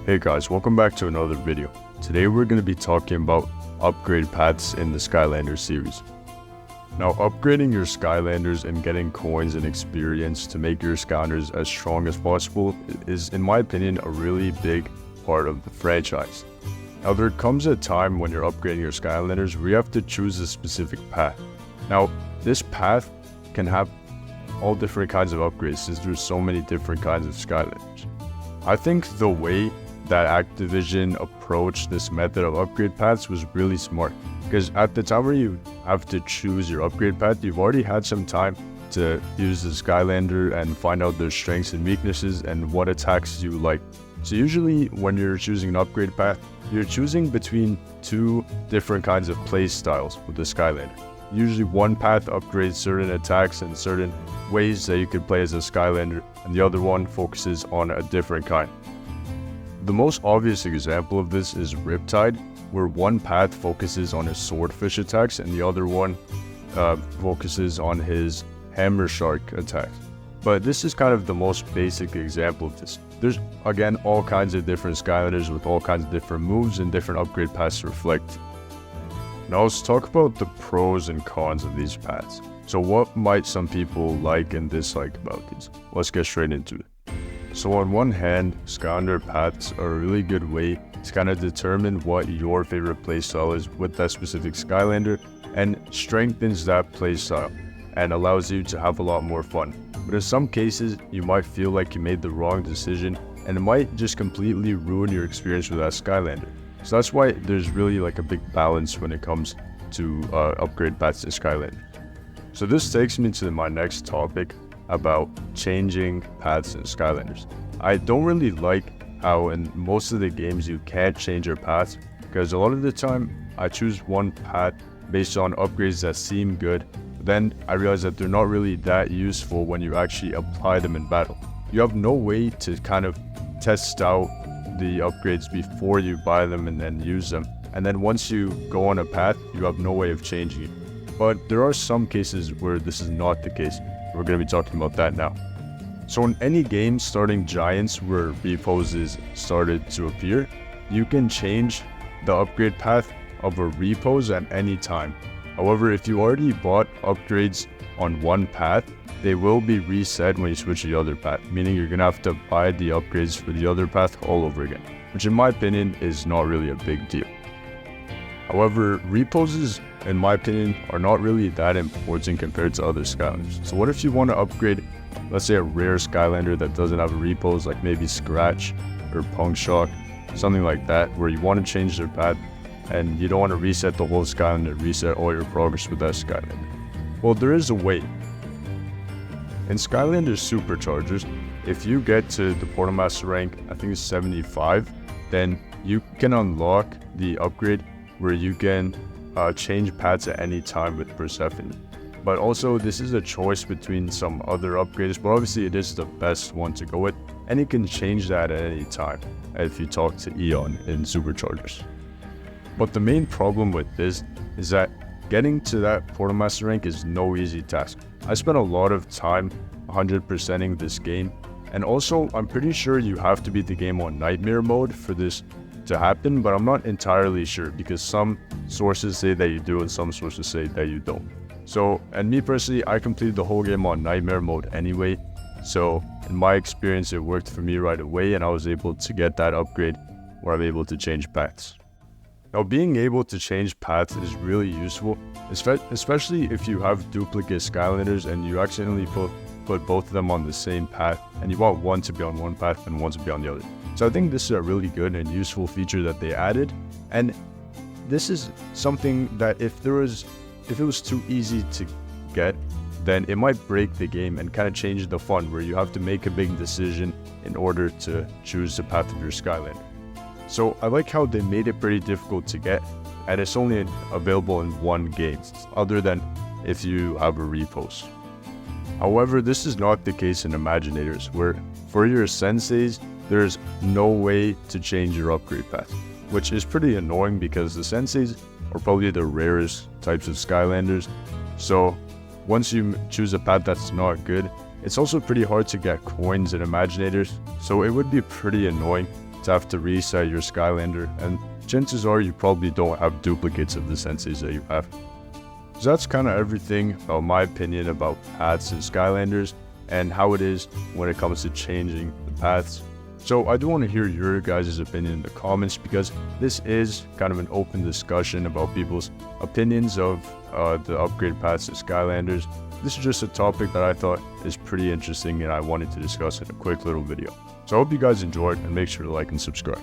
Hey guys, welcome back to another video. Today we're going to be talking about upgrade paths in the Skylanders series. Now, upgrading your Skylanders and getting coins and experience to make your Skylanders as strong as possible is, in my opinion, a really big part of the franchise. Now, there comes a time when you're upgrading your Skylanders where you have to choose a specific path. Now, this path can have all different kinds of upgrades since there's so many different kinds of Skylanders. I think the way that Activision approached this method of upgrade paths was really smart, because at the time where you have to choose your upgrade path, you've already had some time to use the Skylander and find out their strengths and weaknesses and what attacks you like. So usually when you're choosing an upgrade path, you're choosing between two different kinds of play styles with the Skylander. Usually one path upgrades certain attacks and certain ways that you could play as a Skylander, and the other one focuses on a different kind. The most obvious example of this is Riptide, where one path focuses on his swordfish attacks and the other one focuses on his hammer shark attacks. But this is kind of the most basic example of this. There's, again, all kinds of different Skylanders with all kinds of different moves and different upgrade paths to reflect. Now let's talk about the pros and cons of these paths. So what might some people like and dislike about these? Let's get straight into it. So on one hand, Skylander paths are a really good way to kind of determine what your favorite playstyle is with that specific Skylander, and strengthens that playstyle and allows you to have a lot more fun. But in some cases, you might feel like you made the wrong decision and it might just completely ruin your experience with that Skylander. So that's why there's really like a big balance when it comes to upgrade paths in Skylander. So this takes me to my next topic about changing paths in Skylanders. I don't really like how in most of the games you can't change your paths, because a lot of the time I choose one path based on upgrades that seem good, but then I realize that they're not really that useful when you actually apply them in battle. You have no way to kind of test out the upgrades before you buy them and then use them, and then once you go on a path, you have no way of changing it. But there are some cases where this is not the case. We're going to be talking about that now. So in any game starting Giants where reposes started to appear, you can change the upgrade path of a repose at any time. However, if you already bought upgrades on one path, they will be reset when you switch to the other path, meaning you're going to have to buy the upgrades for the other path all over again, which in my opinion is not really a big deal. However, reposes, in my opinion, are not really that important compared to other Skylanders. So what if you want to upgrade, let's say, a rare Skylander that doesn't have a repose, like maybe Scratch or Punk Shock, something like that, where you want to change their path and you don't want to reset the whole Skylander, reset all your progress with that Skylander? Well, there is a way. In Skylanders Superchargers, if you get to the Portalmaster rank, I think it's 75, then you can unlock the upgrade where you can change paths at any time with Persephone. But also, this is a choice between some other upgrades, but obviously it is the best one to go with, and you can change that at any time if you talk to Eon in Superchargers. But the main problem with this is that getting to that Portalmaster rank is no easy task. I spent a lot of time 100%ing this game, and also I'm pretty sure you have to beat the game on Nightmare mode for this to happen, but I'm not entirely sure because some sources say that you do and some sources say that you don't. So, and me personally, I completed the whole game on Nightmare mode anyway, so in my experience it worked for me right away and I was able to get that upgrade where I'm able to change paths. Now, being able to change paths is really useful, especially if you have duplicate Skylanders and you accidentally put both of them on the same path and you want one to be on one path and one to be on the other. So I think this is a really good and useful feature that they added, and this is something that if it was too easy to get, then it might break the game and kind of change the fun where you have to make a big decision in order to choose the path of your Skylander. So I like how they made it pretty difficult to get, and it's only available in one game, other than if you have a repose. However, this is not the case in Imaginators, where for your senseis, there's no way to change your upgrade path, which is pretty annoying because the senseis are probably the rarest types of Skylanders. So once you choose a path that's not good, it's also pretty hard to get coins in Imaginators, so it would be pretty annoying to have to reset your Skylander, and chances are you probably don't have duplicates of the senseis that you have. So that's kind of everything about my opinion about paths in Skylanders and how it is when it comes to changing the paths. So I do want to hear your guys' opinion in the comments, because this is kind of an open discussion about people's opinions of the upgrade paths to Skylanders. This is just a topic that I thought is pretty interesting and I wanted to discuss in a quick little video. So I hope you guys enjoyed, and make sure to like and subscribe.